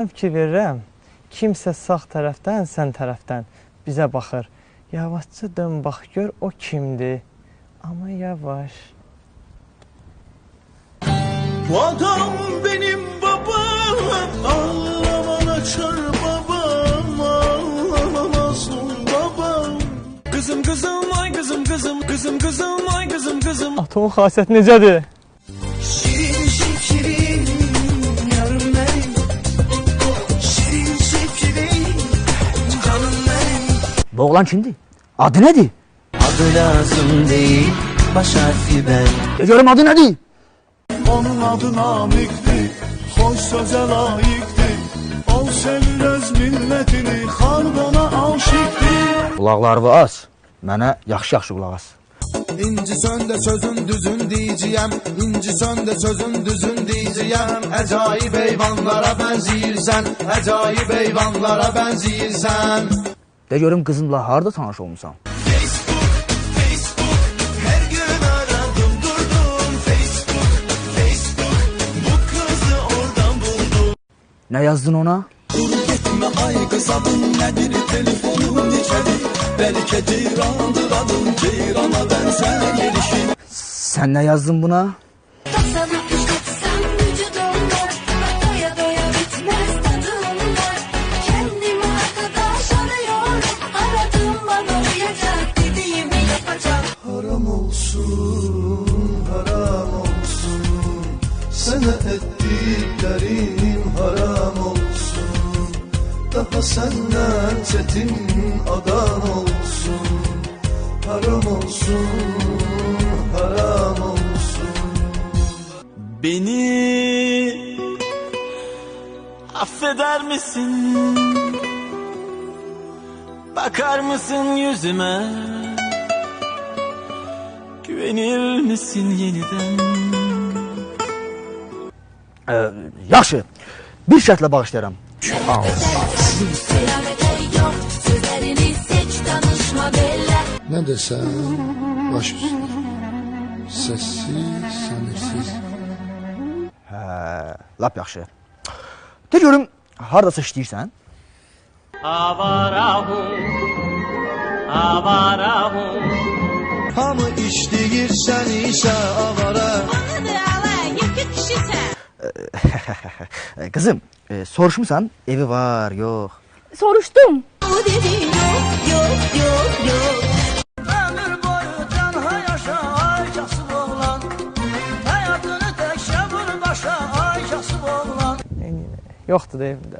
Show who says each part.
Speaker 1: Fikir verirəm, kimsə sağ tərəfdən, sən tərəfdən bizə baxır. Yavaşca dön, bax, gör o kimdir. Amma yavaş.
Speaker 2: Bu adam benim babam, ağlaman açar babam, ağlamazsın babam. Kızım kızım, ay kızım kızım, kızım kızım, ay kızım kızım.
Speaker 1: Atomun xasiyyəti necədir?
Speaker 2: Şirin şekerim, yarım benim. Şirin şekerim, canım benim.
Speaker 3: Bu oğlan kimdir? Adı nedir?
Speaker 2: Adı lazım değil, baş harfi ben.
Speaker 3: Görüm adı nedir?
Speaker 2: Onun adı Namik'tir, hoş söze layıktır. O sevirez milletini, xalqona aşıqdır.
Speaker 3: Qulaqlarını az, mənə yaxşı-yaxşı qulaq as.
Speaker 2: İnci sən də sözün düzün deyəcəyəm, İnci sən də sözün düzün deyəcəyəm. Əcayib heyvanlara bənzəyirsən, əcayib heyvanlara bənzəyirsən.
Speaker 3: De görüm qızınla harda tanış olmusan?
Speaker 2: Facebook, her gün aradım durdum. Facebook, bu kızı oradan buldum.
Speaker 3: Nə yazdın ona?
Speaker 2: Dur gitme ay kız adın nedir, telefonun içeri. Belki ceyrandır adın, ceyrana benzer gelişin.
Speaker 3: Sən nə yazdın buna?
Speaker 4: Sana kuşatsam vücudumda, doya doya bitmez tadımda. Kendime arkadaş arıyorum, aradım bana uyacak, dediğimi yapacak.
Speaker 2: Haram olsun, haram olsun. Sana ettiklerim haram olsun. Daha senden çetin adam olsun. Haram olsun, haram olsun. Beni affeder misin? Bakar mısın yüzüme? Güvenir misin yeniden?
Speaker 3: Yaxşı, bir şərtlə bağışlayıram.
Speaker 4: Kıyamete yok, sözlerini seç, danışma bella.
Speaker 5: Ne desem baş üstüne. Sessiz, sanırsız.
Speaker 3: Lap yaxşı. De görüm, haradasa işləyirsən?
Speaker 2: Hamı işləyir sən isə avara.
Speaker 4: Banadır ala, yekə kişisən.
Speaker 3: Qızım, soruşmusan, evi var, yox.
Speaker 4: Soruştum. O dedi yok.
Speaker 2: Ömür boyu tənha yaşa ay kasıb oğlan. Həyatını tək şəvur başa ay kasıb oğlan.
Speaker 1: Yoxdur da evdə.